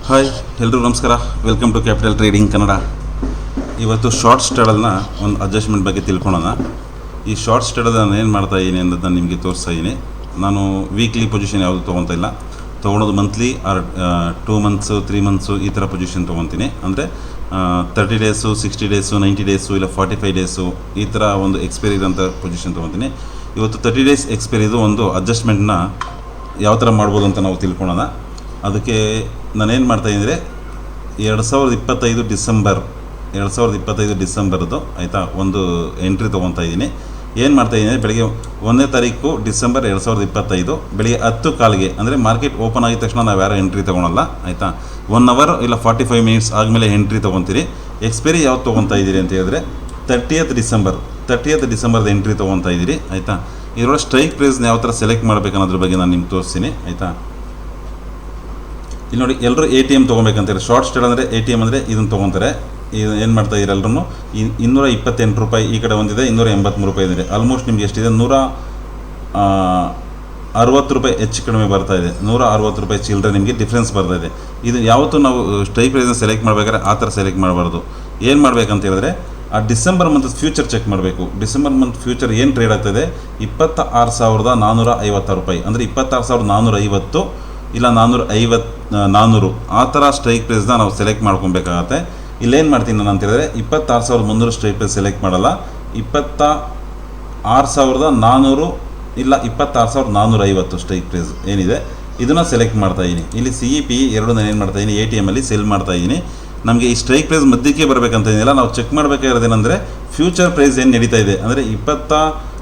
Hi ಎಲ್ಲರೂ ನಮಸ್ಕಾರ. Welcome to capital trading Kannada. ಇವತ್ತು ಶಾರ್ಟ್ ಸ್ಟಡಲ್ನ ಒಂದು ಅಡ್ಜಸ್ಟ್ಮೆಂಟ್ ಬಗ್ಗೆ ತಿಳ್ಕೊಳ್ಳೋಣ. ಈ ಶಾರ್ಟ್ ಸ್ಟಡಲ್ ನಾನು ಏನು ಮಾಡ್ತಾ ಇದ್ದೀನಿ ಅನ್ನೋದನ್ನು ನಿಮಗೆ ತೋರಿಸ್ತಾ ಇದ್ದೀನಿ. ನಾನು ವೀಕ್ಲಿ ಪೊಸಿಷನ್ ಯಾವುದು ತೊಗೊತಾ ಇಲ್ಲ, ತೊಗೊಳೋದು ಮಂತ್ಲಿ ಆರ್ 2 ಮಂತ್ಸು 3 ಮಂತ್ಸು ಈ ಥರ ಪೊಸಿಷನ್ ತೊಗೊತೀನಿ. ಅಂದರೆ 30 ಡೇಸು 60 ಡೇಸು 90 ಡೇಸು ಇಲ್ಲ 45 ಡೇಸು ಈ ಥರ ಒಂದು ಎಕ್ಸ್ಪೈರಿ ಇರೋಂಥ ಪೊಸಿಷನ್ ತೊಗೊತೀನಿ. ಇವತ್ತು 30 ಡೇಸ್ ಎಕ್ಸ್ಪೈರಿದು ಒಂದು ಅಡ್ಜಸ್ಟ್ಮೆಂಟ್ನ ಯಾವ ಥರ ಮಾಡ್ಬೋದು ಅಂತ ನಾವು ತಿಳ್ಕೊಳ್ಳೋಣ. ಅದಕ್ಕೆ ನಾನೇನು ಮಾಡ್ತಾಯಿದ್ದರೆ 2025 ಡಿಸೆಂಬರ್ದು ಆಯಿತಾ ಒಂದು ಎಂಟ್ರಿ ತೊಗೊತಾ ಇದ್ದೀನಿ. ಏನು ಮಾಡ್ತಾಯಿದ್ದೀನಿ, ಬೆಳಗ್ಗೆ 1ನೇ ತಾರೀಕು ಡಿಸೆಂಬರ್ 2025 ಬೆಳಗ್ಗೆ 10 ಕಾಲಿಗೆ, ಅಂದರೆ ಮಾರ್ಕೆಟ್ ಓಪನ್ ಆಗಿದ ತಕ್ಷಣ ನಾವು ಯಾರು ಎಂಟ್ರಿ ತೊಗೊಳಲ್ಲ ಆಯಿತಾ. 1 ಅವರ್ ಇಲ್ಲ 45 ಮಿನಿಟ್ಸ್ ಆದಮೇಲೆ ಎಂಟ್ರಿ ತೊಗೊತೀರಿ. ಎಕ್ಸ್ಪೈರಿ ಯಾವ್ದು ತೊಗೊತಾ ಇದ್ದೀರಿ ಅಂತ ಹೇಳಿದ್ರೆ 30th ಡಿಸೆಂಬರ್ದು ಎಂಟ್ರಿ ತೊಗೊತಾ ಇದ್ದೀರಿ ಆಯಿತಾ. ಇದರೊಳಗೆ ಸ್ಟ್ರೈಕ್ ಪ್ರೈಸ್ನ ಯಾವ ಥರ ಸೆಲೆಕ್ಟ್ ಮಾಡಬೇಕು ಅನ್ನೋದ್ರ ಬಗ್ಗೆ ನಾನು ನಿಮ್ಗೆ ತೋರಿಸ್ತೀನಿ ಆಯಿತಾ. ಇಲ್ಲಿ ನೋಡಿ, ಎಲ್ಲರೂ ATM ತೊಗೊಬೇಕಂತಾರೆ. ಶಾರ್ಟ್ ಸ್ಟಡ್ ಅಂದರೆ ATM ಅಂದರೆ ಇದನ್ನು ತೊಗೊತಾರೆ. ಇದು ಏನು ಮಾಡ್ತಾ ಇದ್ದೀರಿ ಎಲ್ಲರೂ, 228 ರೂಪಾಯಿ ಈ ಕಡೆ ಒಂದಿದೆ, 283 ರೂಪಾಯಿ ಇದೆ. ಆಲ್ಮೋಸ್ಟ್ ನಿಮ್ಗೆ ಎಷ್ಟಿದೆ, 160 ರೂಪಾಯಿ ಹೆಚ್ಚು ಕಡಿಮೆ ಬರ್ತಾಯಿದೆ. 160 ರೂಪಾಯಿ ಚಿಲ್ಲರೆ ನಿಮಗೆ ಡಿಫ್ರೆನ್ಸ್ ಬರ್ತಾಯಿದೆ. ಇದು ಯಾವತ್ತೂ ನಾವು ಸ್ಟ್ರೈಕ್ ಪ್ರೈಸ್ನ ಸೆಲೆಕ್ಟ್ ಮಾಡಬೇಕಾದ್ರೆ ಆ ಥರ ಸೆಲೆಕ್ಟ್ ಮಾಡಬಾರ್ದು. ಏನು ಮಾಡಬೇಕಂತ ಹೇಳಿದ್ರೆ, ಆ ಡಿಸೆಂಬರ್ ಮಂತ್ ಫ್ಯೂಚರ್ ಚೆಕ್ ಮಾಡಬೇಕು. ಡಿಸೆಂಬರ್ ಮಂತ್ ಫ್ಯೂಚರ್ ಏನು ಟ್ರೇಡ್ ಆಗ್ತಾಯಿದೆ, 26,450 ರೂಪಾಯಿ, ಅಂದರೆ 26,450 ಇಲ್ಲ 400 ಆ ಥರ ಸ್ಟ್ರೈಕ್ ಪ್ರೈಸ್ನ ನಾವು ಸೆಲೆಕ್ಟ್ ಮಾಡ್ಕೊಬೇಕಾಗತ್ತೆ. ಇಲ್ಲೇನು ಮಾಡ್ತೀನಿ ನಾನು ಅಂತೇಳಿದ್ರೆ 26,300 ಸ್ಟ್ರೈಕ್ ಪ್ರೈಸ್ ಸೆಲೆಕ್ಟ್ ಮಾಡಲ್ಲ, 26,400 ಇಲ್ಲ 26,450 ಸ್ಟ್ರೈಕ್ ಪ್ರೈಸ್ ಏನಿದೆ ಇದನ್ನು ಸೆಲೆಕ್ಟ್ ಮಾಡ್ತಾಯಿದ್ದೀನಿ. ಇಲ್ಲಿ CEPE ಎರಡು ನಾನು ಏನು ಮಾಡ್ತಾಯಿದ್ದೀನಿ, ATMಲ್ಲಿ ಸೆಲ್ ಮಾಡ್ತಾಯಿದ್ದೀನಿ. ನಮಗೆ ಈ ಸ್ಟ್ರೈಕ್ ಪ್ರೈಸ್ ಮಧ್ಯಕ್ಕೆ ಬರಬೇಕಂತ ಏನಿಲ್ಲ, ನಾವು ಚೆಕ್ ಮಾಡಬೇಕಾಗಿರೋದೇನೆಂದರೆ ಫ್ಯೂಚರ್ ಪ್ರೈಸ್ ಏನು ನಡೀತಾ ಇದೆ, ಅಂದರೆ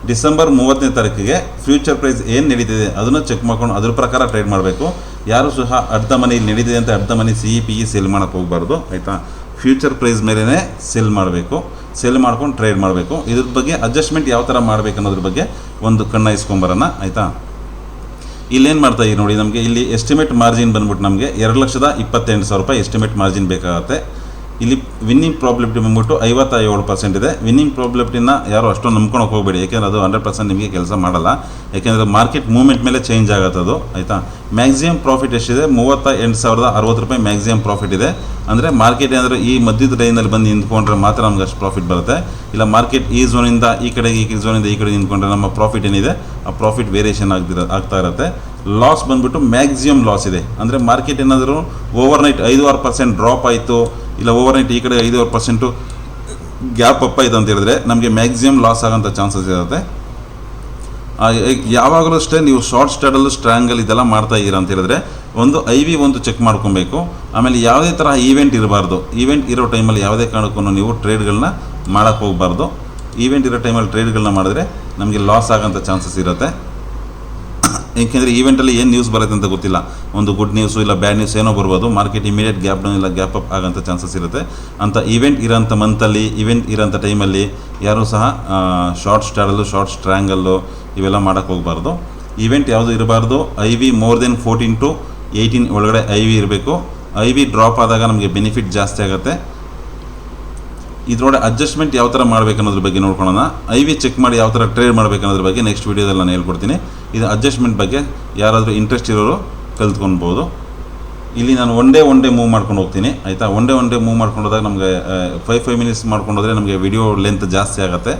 ಡಿಸೆಂಬರ್ 30ನೇ ತಾರೀಕಿಗೆ ಫ್ಯೂಚರ್ ಪ್ರೈಸ್ ಏನು ನಡೀತಿದೆ ಅದನ್ನು ಚೆಕ್ ಮಾಡ್ಕೊಂಡು ಅದ್ರ ಪ್ರಕಾರ ಟ್ರೇಡ್ ಮಾಡಬೇಕು. ಯಾರು ಸಹ ಅರ್ಧ ಮನಿ ಇಲ್ಲಿ ನಡೀತಿದೆ ಅಂತ ಅರ್ಧ ಮನಿ CEPE ಸೆಲ್ ಮಾಡೋಕ್ಕೆ ಹೋಗಬಾರ್ದು ಆಯಿತಾ. ಫ್ಯೂಚರ್ ಪ್ರೈಸ್ ಮೇಲೇ ಸೆಲ್ ಮಾಡಬೇಕು, ಸೆಲ್ ಮಾಡ್ಕೊಂಡು ಟ್ರೇಡ್ ಮಾಡಬೇಕು. ಇದ್ರ ಬಗ್ಗೆ ಅಡ್ಜಸ್ಟ್ಮೆಂಟ್ ಯಾವ ಥರ ಮಾಡಬೇಕು ಅನ್ನೋದ್ರ ಬಗ್ಗೆ ಒಂದು ಕಣ್ಣ ಇಸ್ಕೊಂಬರೋಣ ಆಯಿತಾ. ಇಲ್ಲೇನು ಮಾಡ್ತಾಯಿದ್ದೀವಿ ನೋಡಿ, ನಮಗೆ ಇಲ್ಲಿ ಎಸ್ಟಿಮೇಟ್ ಮಾರ್ಜಿನ್ ಬಂದ್ಬಿಟ್ಟು ನಮಗೆ 2,28,000 ರೂಪಾಯಿ ಎಸ್ಟಿಮೇಟ್ ಮಾರ್ಜಿನ್ ಬೇಕಾಗುತ್ತೆ. ಇಲ್ಲಿ ವಿನ್ನಿಂಗ್ ಪ್ರಾಬಿಲಿಟಿ ಬಂದ್ಬಿಟ್ಟು 57% ಇದೆ. ವಿನ್ನಿಂಗ್ ಪ್ರಾಬಿಲಿಟಿನ ಯಾರು ಅಷ್ಟೊಂದು ನಂಬ್ಕೊಳಕ್ಕೆ ಹೋಗಬೇಡಿ, ಯಾಕೆಂದರೆ ಅದು 100% ನಿಮಗೆ ಕೆಲಸ ಮಾಡಲ್ಲ. ಯಾಕೆಂದರೆ ಮಾರ್ಕೆಟ್ ಮೂವ್ಮೆಂಟ್ ಮೇಲೆ ಚೇಂಜ್ ಆಗುತ್ತೆ ಅದು ಆಯಿತಾ. ಮ್ಯಾಕ್ಸಿಮಮ್ ಪ್ರಾಫಿಟ್ ಎಷ್ಟಿದೆ, 38,060 ರೂಪಾಯಿ ಮ್ಯಾಕ್ಸಿಮಮ್ ಪ್ರಾಫಿಟ್ ಇದೆ. ಅಂದರೆ ಮಾರ್ಕೆಟ್ ಏನಾದರೂ ಈ ಮಧ್ಯದ ಲೈನಲ್ಲಿ ಬಂದು ನಿಂತ್ಕೊಂಡ್ರೆ ಮಾತ್ರ ನಮ್ಗೆ ಅಷ್ಟು ಪ್ರಾಫಿಟ್ ಬರುತ್ತೆ. ಇಲ್ಲ ಮಾರ್ಕೆಟ್ ಈ ಝೋನಿಂದ ಈ ಕಡೆಗೆ, ಈ ಝೋನಿಂದ ಈ ಕಡೆ ನಿಂತ್ಕೊಂಡ್ರೆ ನಮ್ಮ ಪ್ರಾಫಿಟ್ ಏನಿದೆ ಆ ಪ್ರಾಫಿಟ್ ವೇರಿಯೇಷನ್ ಆಗ್ತಾ ಇರುತ್ತೆ. ಲಾಸ್ ಬಂದುಬಿಟ್ಟು ಮ್ಯಾಕ್ಸಿಮಮ್ ಲಾಸ್ ಇದೆ. ಅಂದರೆ ಮಾರ್ಕೆಟ್ ಏನಾದರೂ ಓವರ್ನೈಟ್ 5% ಡ್ರಾಪ್ ಆಯಿತು, ಇಲ್ಲ ಓವರ್ನೈಟ್ ಈ ಕಡೆ 5% ಗ್ಯಾಪ್ ಅಪ್ ಆಯಿತು ಅಂತ ಹೇಳಿದ್ರೆ ನಮಗೆ ಮ್ಯಾಕ್ಸಿಮಮ್ ಲಾಸ್ ಆಗೋಂಥ ಚಾನ್ಸಸ್ ಇರುತ್ತೆ. ಯಾವಾಗಲೂ ಅಷ್ಟೇ ನೀವು ಶಾರ್ಟ್ ಸ್ಟಡಲ್ಲು ಸ್ಟ್ರಾಂಗಲ್ ಇದೆಲ್ಲ ಮಾಡ್ತಾ ಇದ್ದೀರಾ ಅಂತ ಹೇಳಿದ್ರೆ ಒಂದು IV ಒಂದು ಚೆಕ್ ಮಾಡ್ಕೊಬೇಕು. ಆಮೇಲೆ ಯಾವುದೇ ಥರ ಈವೆಂಟ್ ಇರಬಾರ್ದು. ಈವೆಂಟ್ ಇರೋ ಟೈಮಲ್ಲಿ ಯಾವುದೇ ಕಾರಣಕ್ಕೂ ನೀವು ಟ್ರೇಡ್ಗಳನ್ನ ಮಾಡೋಕ್ಕೆ ಹೋಗಬಾರ್ದು. ಈವೆಂಟ್ ಇರೋ ಟೈಮಲ್ಲಿ ಟ್ರೇಡ್ಗಳನ್ನ ಮಾಡಿದ್ರೆ ನಮಗೆ ಲಾಸ್ ಆಗೋಂಥ ಚಾನ್ಸಸ್ ಇರುತ್ತೆ. ಏಕೆಂದರೆ ಈವೆಂಟಲ್ಲಿ ಏನು ನ್ಯೂಸ್ ಬರುತ್ತೆ ಅಂತ ಗೊತ್ತಿಲ್ಲ, ಒಂದು ಗುಡ್ ನ್ಯೂಸು ಇಲ್ಲ ಬ್ಯಾಡ್ ನ್ಯೂಸ್ ಏನೋ ಬರ್ಬೋದು. ಮಾರ್ಕೆಟ್ ಇಮಿಡಿಯೇಟ್ ಗ್ಯಾಪ್ ಡೌನ್ ಇಲ್ಲ ಗ್ಯಾಪ್ ಅಪ್ ಆಗೋಂಥ ಚಾನ್ಸಸ್ ಇರುತ್ತೆ. ಅಂತ ಈವೆಂಟ್ ಇರೋಂಥ ಮಂತಲ್ಲಿ, ಈವೆಂಟ್ ಇರೋಂಥ ಟೈಮಲ್ಲಿ ಯಾರೂ ಸಹ ಶಾರ್ಟ್ ಸ್ಟಾಡಲ್ಲು ಶಾರ್ಟ್ ಸ್ಟ್ರ್ಯಾಂಗಲ್ಲು ಇವೆಲ್ಲ ಮಾಡೋಕ್ಕೆ ಹೋಗಬಾರ್ದು. ಈವೆಂಟ್ ಯಾವುದು ಇರಬಾರ್ದು. IV ಮೋರ್ ದೆನ್ 14 to 18 ಒಳಗಡೆ IV ಇರಬೇಕು. IV ಡ್ರಾಪ್ ಆದಾಗ ನಮಗೆ ಬೆನಿಫಿಟ್ ಜಾಸ್ತಿ ಆಗುತ್ತೆ. ಇದರೊಳಗೆ ಅಡ್ಜಸ್ಟ್ಮೆಂಟ್ ಯಾವ ಥರ ಮಾಡಬೇಕು ಅನ್ನೋದ್ರ ಬಗ್ಗೆ ನೋಡ್ಕೊಳ್ಳೋಣ. IV ಚೆಕ್ ಮಾಡಿ ಯಾವ ಥರ ಟ್ರೇಡ್ ಮಾಡಬೇಕು ಅನ್ನೋದ್ರ ಬಗ್ಗೆ ನೆಕ್ಸ್ಟ್ ವೀಡಿಯೋದಲ್ಲಿ ನಾನು ಹೇಳ್ಕೊಡ್ತೀನಿ. ಇದು ಅಡ್ಜಸ್ಟ್ಮೆಂಟ್ ಬಗ್ಗೆ ಯಾರಾದರೂ ಇಂಟ್ರೆಸ್ಟ್ ಇರೋರು ಕಲ್ತ್ಕೊಳ್ಬೋದು. ಇಲ್ಲಿ ನಾನು ಒನ್ ಡೇ ಮೂವ್ ಮಾಡ್ಕೊಂಡು ಹೋಗ್ತೀನಿ ಆಯಿತಾ. ಒನ್ ಡೇ ಮೂವ್ ಮಾಡ್ಕೊಂಡು ಹೋದಾಗ ನಮಗೆ 5 ಮಿನಿಟ್ಸ್ ಮಾಡ್ಕೊಂಡು ಹೋದರೆ ನಮಗೆ ವಿಡಿಯೋ ಲೆಂತ್ ಜಾಸ್ತಿ ಆಗುತ್ತೆ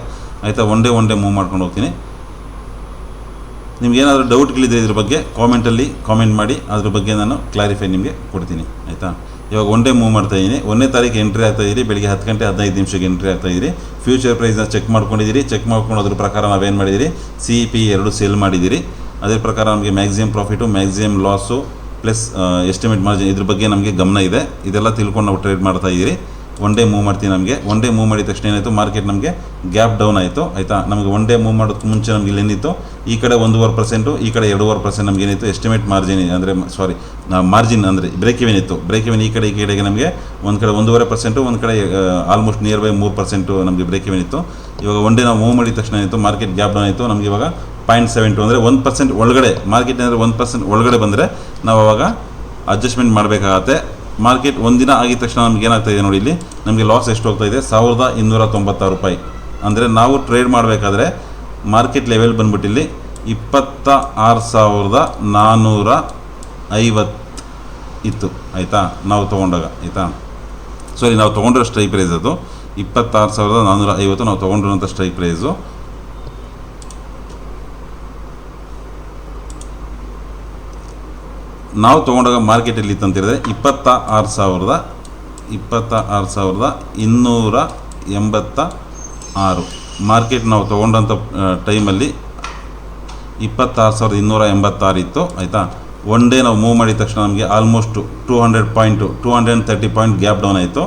ಆಯಿತಾ. ಒನ್ ಡೇ ಮೂವ್ ಮಾಡ್ಕೊಂಡು ಹೋಗ್ತೀನಿ. ನಿಮ್ಗೇನಾದರೂ ಡೌಟ್ಗಳಿದೆ ಇದ್ರ ಬಗ್ಗೆ ಕಾಮೆಂಟಲ್ಲಿ ಕಾಮೆಂಟ್ ಮಾಡಿ, ಅದ್ರ ಬಗ್ಗೆ ನಾನು ಕ್ಲಾರಿಫೈ ನಿಮಗೆ ಕೊಡ್ತೀನಿ ಆಯಿತಾ. ಇವಾಗ ಒನ್ ಡೇ ಮೂವ್ ಮಾಡ್ತಾಯಿದ್ದೀನಿ. 1ನೇ ತಾರೀಕು ಎಂಟ್ರಿ ಆಗ್ತಾಯಿದ್ದೀರಿ, ಬೆಳಿಗ್ಗೆ 10 ಗಂಟೆ 15 ನಿಮಿಷಕ್ಕೆ ಎಂಟ್ರಿ ಆಗ್ತಾಯಿದ್ದೀರಿ. ಫ್ಯೂಚರ್ ಪ್ರೈಸ್ನ ಚೆಕ್ ಮಾಡ್ಕೊಂಡಿದ್ದೀರಿ. ಚೆಕ್ ಮಾಡ್ಕೊಂಡು ಅದ್ರ ಪ್ರಕಾರ ನಾವೇನು ಮಾಡಿದ್ದೀರಿ, CEPE ಎರಡು ಸೇಲ್ ಮಾಡಿದ್ದೀರಿ. ಅದೇ ಪ್ರಕಾರ ನಮಗೆ maximum profit, maximum loss plus estimate margin ಇದ್ರ ಬಗ್ಗೆ ನಮಗೆ ಗಮನ ಇದೆ. ಇದೆಲ್ಲ ತಿಳ್ಕೊಂಡು ನಾವು ಟ್ರೇಡ್ ಮಾಡ್ತಾಯಿದ್ದೀರಿ. ಒನ್ ಡೇ ಮೂವ್ ಮಾಡ್ತೀವಿ. ನಮಗೆ ಒನ್ ಡೇ ಮೂವ್ ಮಾಡಿದ ತಕ್ಷಣ ಏನಾಯಿತು, ಮಾರ್ಕೆಟ್ ನಮಗೆ ಗ್ಯಾಪ್ ಡೌನ್ ಆಯಿತು ಆಯಿತಾ. ನಮಗೆ ಒನ್ ಡೇ ಮೂವ್ ಮಾಡೋದಕ್ಕೆ ಮುಂಚೆ ನಮಗೆ ಇಲ್ಲೇನಿತ್ತು, ಈ ಕಡೆ 1.5%, ಈ ಕಡೆ 2.5% ನಮಗೆ ಏನಿತ್ತು ಎಸ್ಟಿಮೇಟ್ ಮಾರ್ಜಿನ್, ಅಂದರೆ ಮಾರ್ಜಿನ್ ಅಂದರೆ ಬ್ರೇಕ್ ಇವೆನ್ ಇತ್ತು. ಬ್ರೇಕ್ ಇವೆನ್ ಈ ಕಡೆಗೆ ನಮಗೆ ಒಂದು ಕಡೆ 1.5%, ಒಂದು ಕಡೆ ಆಲ್ಮೋಸ್ಟ್ ನಿಯರ್ ಬೈ 3% ನಮಗೆ ಬ್ರೇಕ್ ಇವೆನ್ ಇತ್ತು. ಇವಾಗ ಒನ್ ಡೇ ನಾವು ಮೂವ್ ಮಾಡಿದ ತಕ್ಷಣ ಏನಿತ್ತು, ಮಾರ್ಕೆಟ್ ಗ್ಯಾಪ್ ಡೌನ್ ಆಯಿತು. ನಮಗೆ ಇವಾಗ 0.72 ಅಂದರೆ 1% ಒಳಗಡೆ, ಮಾರ್ಕೆಟ್ ಅಂದರೆ 1% ಒಳಗಡೆ ಬಂದರೆ ನಾವು ಅವಾಗ ಅಡ್ಜಸ್ಟ್ಮೆಂಟ್ ಮಾಡಬೇಕಾಗತ್ತೆ. ಮಾರ್ಕೆಟ್ ಒಂದಿನ ಆಗಿದ ತಕ್ಷಣ ನಮ್ಗೆ ಏನಾಗ್ತಾಯಿದೆ ನೋಡಿ, ಇಲ್ಲಿ ನಮಗೆ ಲಾಸ್ ಎಷ್ಟು ಹೋಗ್ತಾಯಿದೆ, 1,296 ರೂಪಾಯಿ. ಅಂದರೆ ನಾವು ಟ್ರೇಡ್ ಮಾಡಬೇಕಾದ್ರೆ ಮಾರ್ಕೆಟ್ ಲೆವೆಲ್ ಬಂದ್ಬಿಟ್ಟು ಇಲ್ಲಿ 26,450 ಇತ್ತು ಆಯಿತಾ, ನಾವು ತೊಗೊಂಡಾಗ ಆಯಿತಾ. ಸಾರಿ, ನಾವು ತೊಗೊಂಡಿರೋ ಸ್ಟ್ರೈಕ್ ಪ್ರೈಸ್ ಅದು 26,450 ನಾವು ತೊಗೊಂಡಿರೋಂಥ ಸ್ಟ್ರೈಕ್ ಪ್ರೈಸು. ನಾವು ತೊಗೊಂಡಾಗ ಮಾರ್ಕೆಟಲ್ಲಿ ಇತ್ತು ಅಂತ ಹೇಳಿದ್ರೆ 26,286 ಮಾರ್ಕೆಟ್ ನಾವು ತೊಗೊಂಡಂಥ ಟೈಮಲ್ಲಿ 26,286 ಇತ್ತು ಆಯಿತಾ. ಒನ್ ಡೇ ನಾವು ಮೂವ್ ಮಾಡಿದ ತಕ್ಷಣ ನಮಗೆ ಆಲ್ಮೋಸ್ಟ್ 230 ಪಾಯಿಂಟ್ ಗ್ಯಾಪ್ ಡೌನ್ ಆಯಿತು.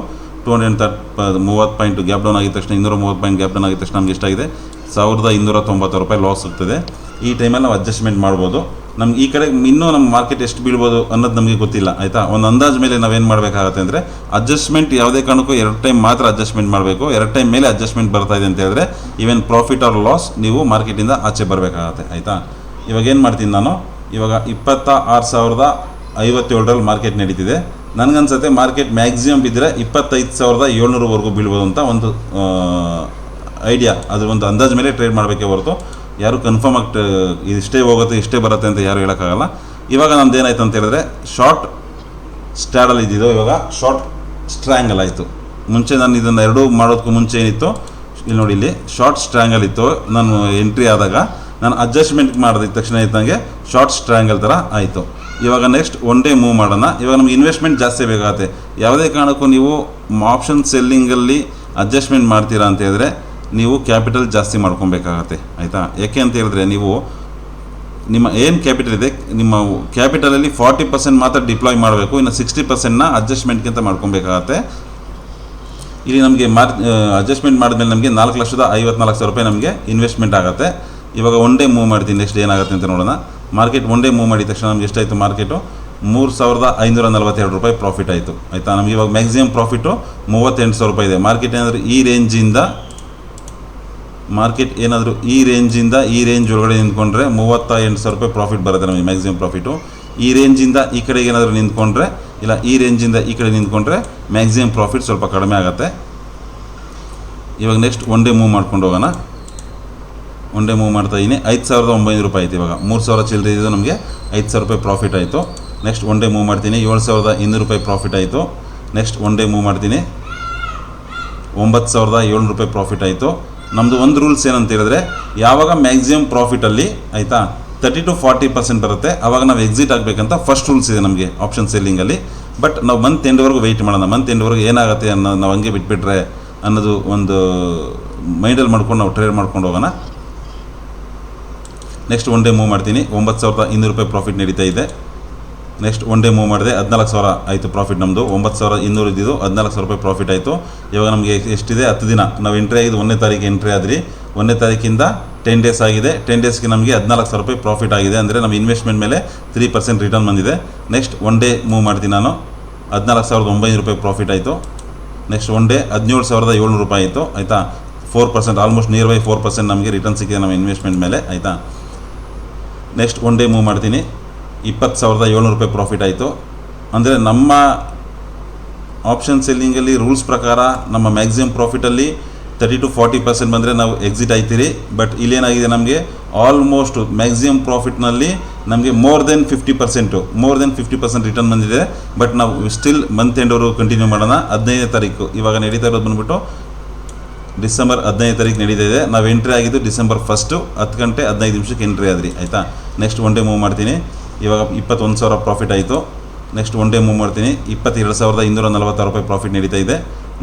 230 ಪಾಯಿಂಟ್ ಗ್ಯಾಪ್ ಡೌನ್ ಆಗಿದ ತಕ್ಷಣ 230 ಪಾಯಿಂಟ್ ಗ್ಯಾಪ್ ಡೌನ್ ಆಗಿದ ತಕ್ಷಣ ನಮಗೆ ಎಷ್ಟಾಗಿದೆ, 1,290 ರೂಪಾಯಿ ಲಾಸ್ ಆಗ್ತದೆ. ಈ ಟೈಮಲ್ಲಿ ನಾವು ಅಡ್ಜಸ್ಟ್ಮೆಂಟ್ ಮಾಡ್ಬೋದು. ನಮ್ಗೆ ಈ ಕಡೆ ಇನ್ನೂ ನಮ್ಮ ಮಾರ್ಕೆಟ್ ಎಷ್ಟು ಬೀಳ್ಬೋದು ಅನ್ನೋದು ನಮಗೆ ಗೊತ್ತಿಲ್ಲ ಆಯಿತಾ. ಒಂದು ಅಂದಾಜು ಮೇಲೆ ನಾವೇನು ಮಾಡಬೇಕಾಗತ್ತೆ ಅಂದರೆ ಅಡ್ಜಸ್ಟ್ಮೆಂಟ್ ಯಾವುದೇ ಕಾರಣಕ್ಕೂ 2 ಟೈಮ್ ಮಾತ್ರ ಅಡ್ಜಸ್ಟ್ಮೆಂಟ್ ಮಾಡಬೇಕು. 2 ಟೈಮ್ ಮೇಲೆ ಅಡ್ಜಸ್ಟ್ಮೆಂಟ್ ಬರ್ತಾ ಇದೆ ಅಂತ ಹೇಳಿದ್ರೆ ಈವನ್ ಪ್ರಾಫಿಟ್ ಆರ್ ಲಾಸ್ ನೀವು ಮಾರ್ಕೆಟಿಂದ ಆಚೆ ಬರಬೇಕಾಗತ್ತೆ ಆಯಿತಾ. ಇವಾಗ ಏನು ಮಾಡ್ತೀನಿ ನಾನು, ಇವಾಗ 26,057 ಮಾರ್ಕೆಟ್ ನಡೀತಿದೆ. ನನಗನ್ಸುತ್ತೆ ಮಾರ್ಕೆಟ್ ಮ್ಯಾಕ್ಸಿಮಮ್ ಬಿದ್ದರೆ 25,700ವರೆಗೂ ಬೀಳ್ಬೋದು ಅಂತ ಒಂದು ಐಡಿಯಾ, ಅದು ಒಂದು ಅಂದಾಜು ಮೇಲೆ ಟ್ರೇಡ್ ಮಾಡಬೇಕೇ ಹೊರತು ಯಾರು ಕನ್ಫರ್ಮ್ ಆಗಿ ಇಷ್ಟೇ ಹೋಗುತ್ತೆ ಇಷ್ಟೇ ಬರುತ್ತೆ ಅಂತ ಯಾರು ಹೇಳೋಕ್ಕಾಗಲ್ಲ. ಇವಾಗ ನಮ್ದು ಏನಾಯ್ತು ಅಂತ ಹೇಳಿದ್ರೆ ಶಾರ್ಟ್ ಸ್ಟ್ಯಾಡಲ್ಲಿ ಇದ್ದಿದ್ದು ಇವಾಗ ಶಾರ್ಟ್ ಸ್ಟ್ರ್ಯಾಂಗಲ್ ಆಯಿತು. ಮುಂಚೆ ನಾನು ಇದನ್ನು ಎರಡೂ ಮಾಡೋದಕ್ಕೂ ಮುಂಚೆ ಏನಿತ್ತು ಇಲ್ಲಿ ನೋಡಿ, ಇಲ್ಲಿ ಶಾರ್ಟ್ ಸ್ಟ್ರ್ಯಾಂಗಲ್ ಇತ್ತು. ನಾನು ಎಂಟ್ರಿ ಆದಾಗ ನಾನು ಅಡ್ಜಸ್ಟ್ಮೆಂಟ್ ಮಾಡಿದ ತಕ್ಷಣ ಇದ್ದಂಗೆ ಶಾರ್ಟ್ ಸ್ಟ್ರ್ಯಾಂಗಲ್ ಥರ ಆಯಿತು. ಇವಾಗ ನೆಕ್ಸ್ಟ್ ಒನ್ ಡೇ ಮೂವ್ ಮಾಡೋಣ. ಇವಾಗ ನಮ್ಗೆ ಇನ್ವೆಸ್ಟ್ಮೆಂಟ್ ಜಾಸ್ತಿ ಬೇಕಾಗುತ್ತೆ. ಯಾವುದೇ ಕಾರಣಕ್ಕೂ ನೀವು ಆಪ್ಷನ್ ಸೆಲ್ಲಿಂಗಲ್ಲಿ ಅಡ್ಜಸ್ಟ್ಮೆಂಟ್ ಮಾಡ್ತೀರಾ ಅಂತ ಹೇಳಿದ್ರೆ ನೀವು ಕ್ಯಾಪಿಟಲ್ ಜಾಸ್ತಿ ಮಾಡ್ಕೊಬೇಕಾಗತ್ತೆ ಆಯಿತಾ. ಯಾಕೆ ಅಂತ ಹೇಳಿದ್ರೆ ನೀವು ನಿಮ್ಮ ಏನು ಕ್ಯಾಪಿಟಲ್ ಇದೆ ನಿಮ್ಮ ಕ್ಯಾಪಿಟಲಲ್ಲಿ 40% ಮಾತ್ರ ಡಿಪ್ಲಾಯ್ ಮಾಡಬೇಕು, ಇನ್ನು 60%ನ ಅಡ್ಜಸ್ಟ್ಮೆಂಟ್ಗಿಂತ ಮಾಡ್ಕೊಬೇಕಾಗತ್ತೆ. ಇಲ್ಲಿ ನಮಗೆ ಅಡ್ಜಸ್ಟ್ಮೆಂಟ್ ಮಾಡಿದ್ಮೇಲೆ ನಮಗೆ 4,54,000 ರೂಪಾಯಿ ನಮಗೆ ಇನ್ವೆಸ್ಟ್ಮೆಂಟ್ ಆಗುತ್ತೆ. ಇವಾಗ ಒನ್ ಡೇ ಮೂವ್ ಮಾಡ್ತೀನಿ, ನೆಕ್ಸ್ಟ್ ಏನಾಗುತ್ತೆ ಅಂತ ನೋಡೋಣ. ಮಾರ್ಕೆಟ್ ಒನ್ ಡೇ ಮೂವ್ ಮಾಡಿದ ತಕ್ಷಣ ನಮ್ಗೆ ಎಷ್ಟಾಯಿತು, ಮಾರ್ಕೆಟು 3,542 ರೂಪಾಯಿ ಪ್ರಾಫಿಟ್ ಆಯಿತು ಆಯಿತಾ. ನಮಗೆ ಇವಾಗ ಮ್ಯಾಕ್ಸಿಮಮ್ ಪ್ರಾಫಿಟು 38,000 ರೂಪಾಯಿ ಇದೆ. ಮಾರ್ಕೆಟ್ ಏನಾದರೂ ಈ ರೇಂಜಿಂದ ಈ ರೇಂಜ್ ಒಳಗಡೆ ನಿಂತ್ಕೊಂಡ್ರೆ 38,000 ರೂಪಾಯಿ ಪ್ರಾಫಿಟ್ ಬರುತ್ತೆ ನಮಗೆ ಮ್ಯಾಕ್ಸಿಮಮ್ ಪ್ರಾಫಿಟು. ಈ ರೇಂಜಿಂದ ಈ ಕಡೆಗೆ ಏನಾದರೂ ನಿಂತ್ಕೊಂಡ್ರೆ, ಇಲ್ಲ ಈ ರೇಂಜಿಂದ ಈ ಕಡೆ ನಿಂತ್ಕೊಂಡ್ರೆ ಮ್ಯಾಕ್ಸಿಮಮ್ ಪ್ರಾಫಿಟ್ ಸ್ವಲ್ಪ ಕಡಿಮೆ ಆಗುತ್ತೆ. ಇವಾಗ ನೆಕ್ಸ್ಟ್ ಒನ್ ಡೇ ಮೂವ್ ಮಾಡ್ಕೊಂಡು ಹೋಗೋಣ. ಒನ್ ಡೇ ಮೂವ್ ಮಾಡ್ತಾ ಇದ್ದೀನಿ. 5,900 ರೂಪಾಯಿ ಆಯಿತು. ಇವಾಗ 3,000 ಚಿಲ್ಲರೆ ಇದ್ದು ನಮಗೆ 5,000 ರೂಪಾಯಿ ಪ್ರಾಫಿಟ್ ಆಯಿತು. ನೆಕ್ಸ್ಟ್ ಒನ್ ಡೇ ಮೂವ್ ಮಾಡ್ತೀನಿ. 7,200 ರೂಪಾಯಿ ಪ್ರಾಫಿಟ್ ಆಯಿತು. ನೆಕ್ಸ್ಟ್ ಒನ್ ಡೇ ಮೂವ್ ಮಾಡ್ತೀನಿ. 9,700 ರೂಪಾಯಿ ಪ್ರಾಫಿಟ್ ಆಯಿತು. ನಮ್ಮದು ಒಂದು ರೂಲ್ಸ್ ಏನಂತ ಹೇಳಿದ್ರೆ, ಯಾವಾಗ ಮ್ಯಾಕ್ಸಿಮಮ್ ಪ್ರಾಫಿಟಲ್ಲಿ ಆಯಿತಾ 30 to 40% ಬರುತ್ತೆ ಆವಾಗ ನಾವು ಎಕ್ಸಿಟ್ ಆಗಬೇಕಂತ ಫಸ್ಟ್ ರೂಲ್ಸ್ ಇದೆ ನಮಗೆ ಆಪ್ಷನ್ ಸೆಲ್ಲಿಂಗಲ್ಲಿ. ಬಟ್ ನಾವು ಮಂತ್ ಎಂಡ್ವರೆಗೂ ವೆಯ್ಟ್ ಮಾಡೋಣ. ಮಂತ್ ಎಂಡ್ವರೆಗೂ ಏನಾಗುತ್ತೆ ಅನ್ನೋದು ನಾವು ಹಂಗೆ ಬಿಟ್ಬಿಟ್ರೆ ಅನ್ನೋದು ಒಂದು ಮೈಂಡಲ್ಲಿ ಮಾಡ್ಕೊಂಡು ನಾವು ಟ್ರೇಡ್ ಮಾಡ್ಕೊಂಡು ಹೋಗೋಣ. ನೆಕ್ಸ್ಟ್ ಒನ್ ಡೇ ಮೂವ್ ಮಾಡ್ತೀನಿ. 9,200 ರೂಪಾಯಿ ಪ್ರಾಫಿಟ್ ನಡೀತಾ ಇದೆ. ನೆಕ್ಸ್ಟ್ ಒನ್ ಡೇ ಮೂವ್ ಮಾಡಿದೆ. 14,000 ಆಯಿತು ಪ್ರಾಫಿಟ್ ನಮ್ಮದು. 9,200 ಇದ್ದಿದ್ದು 14,000 ರೂಪಾಯಿ ಪ್ರಾಫಿಟ್ ಆಯಿತು. ಇವಾಗ ನಮಗೆ ಎಷ್ಟಿದೆ, 10 ದಿನ ನಾವು ಎಂಟ್ರಿ ಆಗಿದ್ದು 1ನೇ ತಾರೀಕು ಎಂಟ್ರಿ ಆದ್ರಿ. 1ನೇ ತಾರೀಕಿಂದ 10 ಡೇಸ್ ಆಗಿದೆ. 10 ಡೇಸ್ಗೆ ನಮಗೆ 14,000 ರೂಪಾಯಿ ಪ್ರಾಫಿಟ್ ಆಗಿದೆ. ಅಂದರೆ ನಮ್ಮ ಇನ್ವೆಸ್ಟ್ಮೆಂಟ್ ಮೇಲೆ 3% ರಿಟರ್ನ್ ಬಂದಿದೆ. ನೆಕ್ಸ್ಟ್ ಒನ್ ಡೇ ಮೂವ್ ಮಾಡ್ತೀನಿ ನಾನು. 14,900 ರೂಪಾಯಿ ಪ್ರಾಫಿಟ್ ಆಯಿತು. ನೆಕ್ಸ್ಟ್ ಒನ್ ಡೇ 17,700 ರೂಪಾಯಿ ಆಯಿತು ಆಯಿತಾ. 4% ಆಲ್ಮೋಸ್ಟ್ ನಿಯರ್ ಬೈ 4% ನಮಗೆ ರಿಟರ್ನ್ ಸಿಕ್ಕಿದೆ ನಮ್ಮ ಇನ್ವೆಸ್ಟ್ಮೆಂಟ್ ಮೇಲೆ ಆಯಿತಾ. ನೆಕ್ಸ್ಟ್ ಒನ್ ಡೇ ಮೂವ್ ಮಾಡ್ತೀನಿ. 20,700 ರೂಪಾಯಿ ಪ್ರಾಫಿಟ್ ಆಯಿತು. ಅಂದರೆ ನಮ್ಮ ಆಪ್ಷನ್ ಸೆಲ್ಲಿಂಗಲ್ಲಿ ರೂಲ್ಸ್ ಪ್ರಕಾರ ನಮ್ಮ ಮ್ಯಾಕ್ಸಿಮಮ್ ಪ್ರಾಫಿಟಲ್ಲಿ 30 to 40% ಬಂದರೆ ನಾವು ಎಕ್ಸಿಟ್ ಆಯ್ತೀರಿ. ಬಟ್ ಇಲ್ಲೇನಾಗಿದೆ, ನಮಗೆ ಆಲ್ಮೋಸ್ಟ್ ಮ್ಯಾಕ್ಸಿಮಮ್ ಪ್ರಾಫಿಟ್ನಲ್ಲಿ ನಮಗೆ ಮೋರ್ ದೆನ್ 50% ರಿಟರ್ನ್ ಬಂದಿದೆ. ಬಟ್ ನಾವು ಸ್ಟಿಲ್ ಮಂತ್ ಎಂಡ್ವರೆಗೂ ಕಂಟಿನ್ಯೂ ಮಾಡೋಣ. 15ನೇ ತಾರೀಕು ಇವಾಗ ನಡೀತಾ ಇರೋದು ಬಂದುಬಿಟ್ಟು ಡಿಸೆಂಬರ್ 15ನೇ ತಾರೀಕು ನಡೀತಾ ಇದೆ. ನಾವು ಎಂಟ್ರಿ ಆಗಿದ್ದು ಡಿಸೆಂಬರ್ 1 10 ಗಂಟೆ 15 ನಿಮಿಷಕ್ಕೆ ಎಂಟ್ರಿ ಆದ್ರಿ ಆಯಿತಾ. ನೆಕ್ಸ್ಟ್ ಒನ್ ಡೇ ಮೂವ್ ಮಾಡ್ತೀನಿ. ಇವಾಗ 21,000 ಪ್ರಾಫಿಟ್ ಆಯಿತು. ನೆಕ್ಸ್ಟ್ ಒನ್ ಡೇ ಮೂವ್ ಮಾಡ್ತೀನಿ. 22,246 ರೂಪಾಯಿ ಪ್ರಾಫಿಟ್ ನಡೀತಾ ಇದೆ.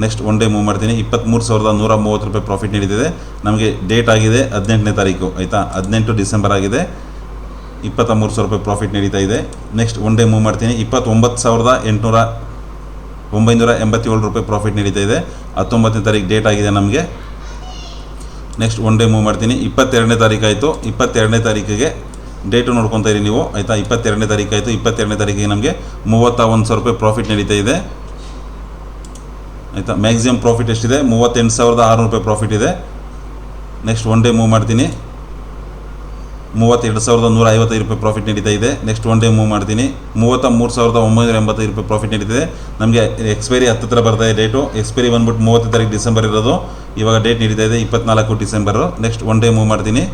ನೆಕ್ಸ್ಟ್ ಒನ್ ಡೇ ಮೂವ್ ಮಾಡ್ತೀನಿ. 23,130 ರೂಪಾಯಿ ಪ್ರಾಫಿಟ್ ನಡೀತಿದೆ. ನಮಗೆ ಡೇಟ್ ಆಗಿದೆ 18ನೇ ತಾರೀಕು ಆಯಿತಾ. 18 ಡಿಸೆಂಬರ್ ಆಗಿದೆ. 23,000 ರೂಪಾಯಿ ಪ್ರಾಫಿಟ್ ನಡೀತಾ ಇದೆ. ನೆಕ್ಸ್ಟ್ ಒನ್ ಡೇ ಮೂವ್ ಮಾಡ್ತೀನಿ. 29,987 ರೂಪಾಯಿ ಪ್ರಾಫಿಟ್ ನಡೀತಾ ಇದೆ. 19ನೇ ತಾರೀಕು ಡೇಟ್ ಆಗಿದೆ ನಮಗೆ. ನೆಕ್ಸ್ಟ್ ಒನ್ ಡೇ ಮೂವ್ ಮಾಡ್ತೀನಿ. 22ನೇ ತಾರೀಕು ಆಯಿತು. 22ನೇ ತಾರೀಕಿಗೆ ಡೇಟು ನೋಡ್ಕೊತಾ ಇರಿ ನೀವು ಆಯಿತಾ. 22ನೇ ತಾರೀಕು ಆಯಿತು. 22ನೇ ತಾರೀಕಿಗೆ ನಮಗೆ 31,000 ರೂಪಾಯಿ ಪ್ರಾಫಿಟ್ ನಡೀತಾ ಇದೆ ಆಯಿತಾ. ಮ್ಯಾಕ್ಸಿಮಮ್ ಪ್ರಾಫಿಟ್ ಎಷ್ಟಿದೆ, 38,600 ರೂಪಾಯಿ ಪ್ರಾಫಿಟ್ ಇದೆ. ನೆಕ್ಸ್ಟ್ ಒನ್ ಡೇ ಮೂವ್ ಮಾಡ್ತೀನಿ. 32,155 ರೂಪಾಯಿ ಪ್ರಾಫಿಟ್ ನಡೀತಾ ಇದೆ. ನೆಕ್ಸ್ಟ್ ಒನ್ ಡೇ ಮೂವ್ ಮಾಡ್ತೀನಿ. 33,985 ರೂಪಾಯಿ ಪ್ರಾಫಿಟ್ ನಡೀತಿದೆ. ನಮಗೆ ಎಕ್ಸ್ಪೈರಿ ಹತ್ತಿರ ಬರ್ತಾ ಇದೆ ಡೇಟು. ಎಕ್ಸ್ಪೈರಿ ಬಂದ್ಬಿಟ್ಟು 30 ತಾರೀಕು ಡಿಸೆಂಬರ್ ಇರೋದು. ಇವಾಗ ಡೇಟ್ ನಡೀತಾ ಇದೆ 24 December. Next one day move ಮಾಡ್ತೀನಿ.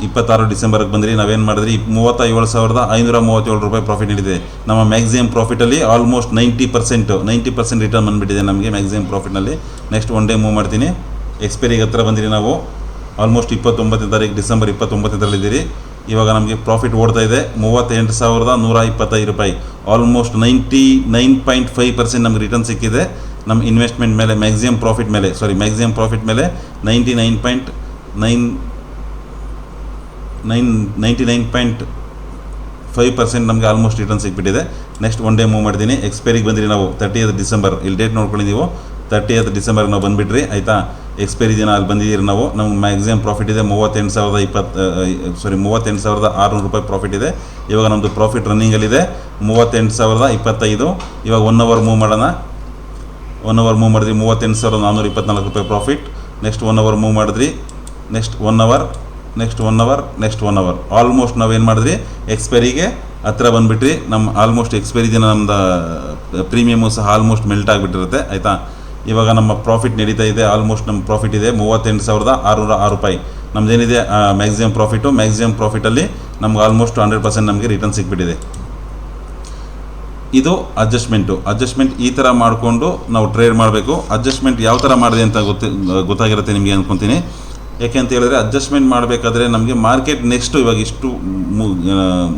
26 ಡಿಸೆಂಬರ್ಗೆ ಬಂದ್ರಿ, ನಾವೇನು ಮಾಡಿದ್ರಿ 37,537 ರೂಪಾಯಿ ಪ್ರಾಫಿಟ್ ನೀಡಿದೆ. ನಮ್ಮ ಮ್ಯಾಕ್ಸಿಮಮ್ ಪ್ರಾಫಿಟಲ್ಲಿ ಆಲ್ಮೋಸ್ಟ್ 90% ರಿಟರ್ನ್ ಬಂದುಬಿಟ್ಟಿದೆ ನಮಗೆ ಮ್ಯಾಕ್ಸಿಮಮ್ ಪ್ರಾಫಿಟ್ನಲ್ಲಿ. ನೆಕ್ಸ್ಟ್ ಒನ್ ಡೇ ಮೂವ್ ಮಾಡ್ತೀನಿ. ಎಕ್ಸ್ಪೈರಿಗೆ ಹತ್ರ ಬಂದಿರಿ ನಾವು, ಆಲ್ಮೋಸ್ಟ್ 29ನೇ ತಾರೀಕು ಡಿಸೆಂಬರ್ 29 ಇವಾಗ ನಮಗೆ ಪ್ರಾಫಿಟ್ ಓಡ್ತಾ ಇದೆ 38,125 ರೂಪಾಯಿ. ಆಲ್ಮೋಸ್ಟ್ 99.5% ನಮಗೆ ರಿಟರ್ನ್ ಸಿಕ್ಕಿದೆ ನಮ್ಮ ಇನ್ವೆಸ್ಟ್ಮೆಂಟ್ ಮೇಲೆ, ಮ್ಯಾಕ್ಸಿಮಮ್ ಪ್ರಾಫಿಟ್ ಮೇಲೆ 99.5% ನಮಗೆ ಆಲ್ಮೋಸ್ಟ್ ರಿಟರ್ನ್ ಸಿಕ್ಬಿಟ್ಟಿದೆ. ನೆಕ್ಸ್ಟ್ ಒನ್ ಡೇ ಮೂವ್ ಮಾಡ್ತೀನಿ. ಎಕ್ಸ್ಪೈರಿಗೆ ಬಂದಿರಿ ನಾವು 30th ಡಿಸೆಂಬರ್, ಇಲ್ಲಿ ಡೇಟ್ ನೋಡ್ಕೊಳ್ಳಿ ನೀವು, 30th ಡಿಸೆಂಬರ್ಗೆ ನಾವು ಬಂದುಬಿಟ್ರಿ ಆಯಿತಾ. ಎಕ್ಸ್ಪೈರಿ ದಿನ ಅಲ್ಲಿ ಬಂದಿದ್ದೀರಿ ನಾವು. ನಮ್ಗೆ ಮ್ಯಾಕ್ಸಿಮಮ್ ಪ್ರಾಫಿಟ್ ಇದೆ 38,600 ರೂಪಾಯಿ ಪ್ರಾಫಿಟ್ ಇದೆ. ಇವಾಗ ನಮ್ಮದು ಪ್ರಾಫಿಟ್ ರನ್ನಿಂಗಲ್ಲಿದೆ 38,025. ಇವಾಗ 1 ಅವರ್ ಮೂವ್ ಮಾಡೋಣ. 1 ಅವರ್ ಮೂವ್ ಮಾಡಿದ್ರಿ 38,424 ರೂಪಾಯಿ ಪ್ರಾಫಿಟ್. ನೆಕ್ಸ್ಟ್ 1 ಅವರ್ ಮೂವ್ ಮಾಡಿದ್ರಿ. ನೆಕ್ಸ್ಟ್ 1 ಅವರ್ ಆಲ್ಮೋಸ್ಟ್ ನಾವೇನು ಮಾಡಿದ್ರಿ ಎಕ್ಸ್ಪೈರಿಗೆ ಹತ್ರ ಬಂದುಬಿಟ್ರಿ. ನಮ್ಮ ಆಲ್ಮೋಸ್ಟ್ ಎಕ್ಸ್ಪೈರಿ ದಿನ ನಮ್ಮದು ಪ್ರೀಮಿಯಮು ಸಹ ಆಲ್ಮೋಸ್ಟ್ ಮೆಲ್ಟ್ ಆಗಿಬಿಟ್ಟಿರುತ್ತೆ ಆಯಿತಾ. ಇವಾಗ ನಮ್ಮ ಪ್ರಾಫಿಟ್ ನಡೀತಾ ಇದೆ. ಆಲ್ಮೋಸ್ಟ್ ನಮ್ಮ ಪ್ರಾಫಿಟ್ ಇದೆ 38,606 ರೂಪಾಯಿ. ನಮ್ಮದೇನಿದೆ ಮ್ಯಾಕ್ಸಿಮಮ್ ಪ್ರಾಫಿಟಲ್ಲಿ ನಮ್ಗೆ ಆಲ್ಮೋಸ್ಟ್ 100% ನಮಗೆ ರಿಟರ್ನ್ ಸಿಕ್ಬಿಟ್ಟಿದೆ. ಇದು ಅಡ್ಜಸ್ಟ್ಮೆಂಟ್ ಈ ಥರ ಮಾಡಿಕೊಂಡು ನಾವು ಟ್ರೇಡ್ ಮಾಡಬೇಕು. ಅಡ್ಜಸ್ಟ್ಮೆಂಟ್ ಯಾವ ಥರ ಮಾಡಿದೆ ಅಂತ ಗೊತ್ತಾಗಿರುತ್ತೆ ನಿಮಗೆ ಅಂದ್ಕೊತೀನಿ. ಯಾಕೆ ಅಂತ ಹೇಳಿದ್ರೆ ಅಡ್ಜಸ್ಟ್ಮೆಂಟ್ ಮಾಡಬೇಕಾದ್ರೆ ನಮಗೆ ಮಾರ್ಕೆಟ್ ನೆಕ್ಸ್ಟು ಇವಾಗ ಇಷ್ಟು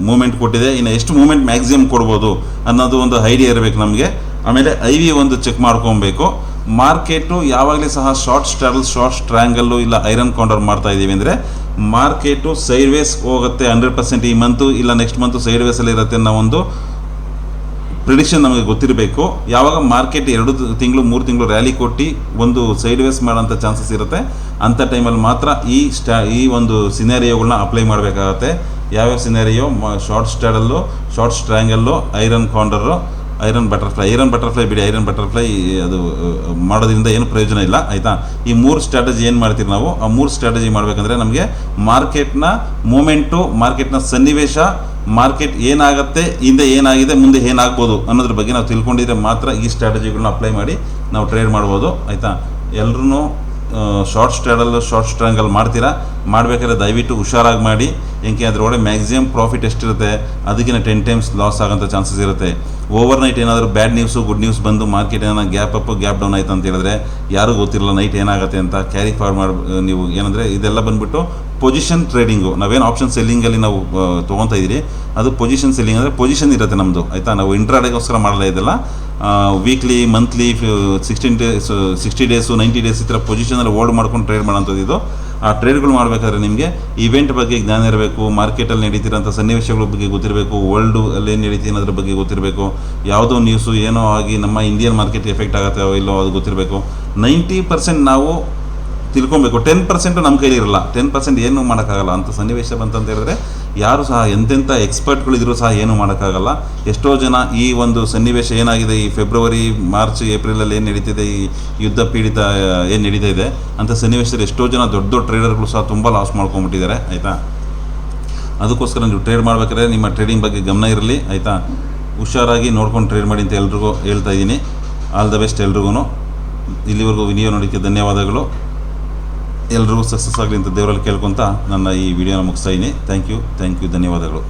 ಮೂಮೆಂಟ್ ಕೊಟ್ಟಿದೆ, ಇನ್ನು ಎಷ್ಟು ಮೂಮೆಂಟ್ ಮ್ಯಾಕ್ಸಿಮಮ್ ಕೊಡ್ಬೋದು ಅನ್ನೋದು ಒಂದು ಐಡಿಯಾ ಇರಬೇಕು ನಮಗೆ. ಆಮೇಲೆ IV ಒಂದು ಚೆಕ್ ಮಾಡ್ಕೊಬೇಕು. ಮಾರ್ಕೆಟು ಯಾವಾಗಲೇ ಸಹ ಶಾರ್ಟ್ ಸ್ಟ್ರ್ಯಾಂಗಲ್ಲು ಇಲ್ಲ ಐರನ್ ಕೌಂಟರ್ ಮಾಡ್ತಾ ಇದ್ದೀವಿ ಅಂದರೆ ಮಾರ್ಕೆಟು ಸೈಡ್ ವೇಸ್ ಹೋಗುತ್ತೆ 100% ಈ ಮಂತು, ಇಲ್ಲ ನೆಕ್ಸ್ಟ್ ಮಂತು ಸೈಡ್ ವೇಸಲ್ಲಿ ಇರುತ್ತೆ ಅನ್ನೋ ಒಂದು ಪ್ರಿಡಿಕ್ಷನ್ ನಮಗೆ ಗೊತ್ತಿರಬೇಕು. ಯಾವಾಗ ಮಾರ್ಕೆಟ್ 2 ತಿಂಗಳು 3 ತಿಂಗಳು ರ್ಯಾಲಿ ಕೊಟ್ಟು ಒಂದು ಸೈಡ್ ವೇಸ್ ಮಾಡೋಂಥ ಚಾನ್ಸಸ್ ಇರುತ್ತೆ, ಅಂಥ ಟೈಮಲ್ಲಿ ಮಾತ್ರ ಈ ಒಂದು ಸಿನಾರಿಯೋಗಳನ್ನ ಅಪ್ಲೈ ಮಾಡಬೇಕಾಗತ್ತೆ. ಯಾವ್ಯಾವ scenario? Short strangle, iron condor, iron butterfly ಬಿಡಿ. ಐರನ್ ಬಟರ್ಫ್ಲೈ ಅದು ಮಾಡೋದ್ರಿಂದ ಏನು ಪ್ರಯೋಜನ ಇಲ್ಲ ಆಯಿತಾ. ಈ 3 ಸ್ಟ್ರಾಟಜಿ ಏನು ಮಾಡ್ತೀವಿ ನಾವು, ಆ 3 ಸ್ಟ್ರಾಟಜಿ ಮಾಡಬೇಕಂದ್ರೆ ನಮಗೆ ಮಾರ್ಕೆಟ್ನ ಮೂಮೆಂಟು, ಮಾರ್ಕೆಟ್ನ ಸನ್ನಿವೇಶ, ಮಾರ್ಕೆಟ್ ಏನಾಗುತ್ತೆ, ಹಿಂದೆ ಏನಾಗಿದೆ, ಮುಂದೆ ಏನಾಗ್ಬೋದು ಅನ್ನೋದ್ರ ಬಗ್ಗೆ ನಾವು ತಿಳ್ಕೊಂಡಿದ್ರೆ ಮಾತ್ರ ಈ ಸ್ಟ್ರಾಟಜಿಗಳನ್ನ ಅಪ್ಲೈ ಮಾಡಿ ನಾವು ಟ್ರೇಡ್ ಮಾಡ್ಬೋದು ಆಯಿತಾ. ಎಲ್ಲರೂ ಶಾರ್ಟ್ ಸ್ಟ್ರ್ಯಾಂಗಲ್ ಮಾಡ್ತೀರಾ, ಮಾಡಬೇಕಾದ್ರೆ ದಯವಿಟ್ಟು ಹುಷಾರಾಗಿ ಮಾಡಿ. ಏಕೆ ಅದರೊಳಗೆ ಮ್ಯಾಕ್ಸಿಮಮ್ ಪ್ರಾಫಿಟ್ ಎಷ್ಟಿರುತ್ತೆ ಅದಕ್ಕಿಂತ 10 times ಲಾಸ್ ಆಗೋಂಥ ಚಾನ್ಸಸ್ ಇರುತ್ತೆ. ಓವರ್ನೈಟ್ ಏನಾದರೂ ಬ್ಯಾಡ್ ನ್ಯೂಸು ಗುಡ್ ನ್ಯೂಸ್ ಬಂದು ಮಾರ್ಕೆಟ್ ಏನಾದ್ರು ಗ್ಯಾಪ್ ಅಪ್ ಗ್ಯಾಪ್ ಡೌನ್ ಆಯಿತು ಅಂತ ಹೇಳಿದ್ರೆ ಯಾರೂ ಗೊತ್ತಿರಲ್ಲ ನೈಟ್ ಏನಾಗುತ್ತೆ ಅಂತ. ಕ್ಯಾರಿ ಫಾರ್ವರ್ಡ್ ಮಾಡಿ ನೀವು ಏನಂದರೆ ಇದೆಲ್ಲ ಬಂದುಬಿಟ್ಟು ಪೊಸಿಷನ್ ಟ್ರೇಡಿಂಗು. ನಾವೇನು ಆಪ್ಷನ್ ಸೆಲ್ಲಿಂಗಲ್ಲಿ ನಾವು ತೊಗೊತಾ ಇದ್ದೀರಿ ಅದು ಪೊಸಿಷನ್ ಸೆಲ್ಲಿಂಗ್ ಅಂದರೆ ಪೊಸಿಷನ್ ಇರುತ್ತೆ ನಮ್ಮದು ಆಯಿತಾ. ನಾವು ಇಂಟ್ರಾಡೇಗೋಸ್ಕರ ಮಾಡಲ್ಲ ಇದೆಲ್ಲ. ವೀಕ್ಲಿ, ಮಂತ್ಲಿ, 60 ಡೇಸು 90 ಡೇಸ್ ಈ ಥರ ಪೊಸಿಷನಲ್ಲಿ ಹೋಲ್ಡ್ ಮಾಡ್ಕೊಂಡು ಟ್ರೇಡ್ ಮಾಡೋಂಥದ್ದು ಇದು. ಆ ಟ್ರೇಡ್ಗಳು ಮಾಡಬೇಕಾದ್ರೆ ನಿಮಗೆ ಇವೆಂಟ್ ಬಗ್ಗೆ ಜ್ಞಾನ ಇರಬೇಕು, ಮಾರ್ಕೆಟಲ್ಲಿ ನಡೀತಿರೋಂಥ ಸನ್ನಿವೇಶಗಳ ಬಗ್ಗೆ ಗೊತ್ತಿರಬೇಕು, ವರ್ಲ್ಡು ಅಲ್ಲಿ ಏನು ನಡೀತಿ ಅನ್ನೋದ್ರ ಬಗ್ಗೆ ಗೊತ್ತಿರಬೇಕು. ಯಾವುದೋ ನ್ಯೂಸು ಏನೋ ಆಗಿ ನಮ್ಮ ಇಂಡಿಯನ್ ಮಾರ್ಕೆಟ್ ಎಫೆಕ್ಟ್ ಆಗುತ್ತೋ ಇಲ್ಲೋ ಅದು ಗೊತ್ತಿರಬೇಕು. 90% ನಾವು ತಿಳ್ಕೊಬೇಕು. 10% ನಮ್ಮ ಕೈಲಿ ಇರಲ್ಲ. 10% ಏನೂ ಮಾಡೋಕ್ಕಾಗಲ್ಲ. ಅಂಥ ಸನ್ನಿವೇಶ ಬಂತಂತ ಹೇಳಿದ್ರೆ ಯಾರು ಸಹ ಎಂತೆಂಥ ಎಕ್ಸ್ಪರ್ಟ್ಗಳಿದ್ರೂ ಸಹ ಏನೂ ಮಾಡೋಕ್ಕಾಗಲ್ಲ. ಎಷ್ಟೋ ಜನ ಈ ಒಂದು ಸನ್ನಿವೇಶ ಏನಾಗಿದೆ ಈ ಫೆಬ್ರವರಿ, ಮಾರ್ಚ್, ಏಪ್ರಿಲಲ್ಲಿ ಏನು ನಡೀತಿದೆ, ಈ ಯುದ್ಧ ಪೀಡಿತ ಏನು ನಡೀತಾ ಇದೆ ಅಂಥ ಸನ್ನಿವೇಶದಲ್ಲಿ ಎಷ್ಟೋ ಜನ ದೊಡ್ಡ ಟ್ರೇಡರ್ಗಳು ಸಹ ತುಂಬ ಲಾಸ್ ಮಾಡ್ಕೊಂಡ್ಬಿಟ್ಟಿದ್ದಾರೆ ಆಯಿತಾ. ಅದಕ್ಕೋಸ್ಕರ ನೀವು ಟ್ರೇಡ್ ಮಾಡಬೇಕಾದ್ರೆ ನಿಮ್ಮ ಟ್ರೇಡಿಂಗ್ ಬಗ್ಗೆ ಗಮನ ಇರಲಿ ಆಯಿತಾ. ಹುಷಾರಾಗಿ ನೋಡ್ಕೊಂಡು ಟ್ರೇಡ್ ಮಾಡಿ ಅಂತ ಎಲ್ರಿಗೂ ಹೇಳ್ತಾ ಇದ್ದೀನಿ. ಆಲ್ ದ ಬೆಸ್ಟ್ ಎಲ್ರಿಗೂ. ಇಲ್ಲಿವರೆಗೂ ವಿಡಿಯೋ ನೋಡೋಕ್ಕೆ ಧನ್ಯವಾದಗಳು. ಎಲ್ರಿಗೂ ಸಕ್ಸಸ್ ಆಗಲಿ ಅಂತ ದೇವರಲ್ಲಿ ಕೇಳ್ಕೊತ ನನ್ನ ಈ ವಿಡಿಯೋನ ಮುಗಿಸ್ತಾ ಇದ್ದೀನಿ. ಥ್ಯಾಂಕ್ ಯು, ಧನ್ಯವಾದಗಳು.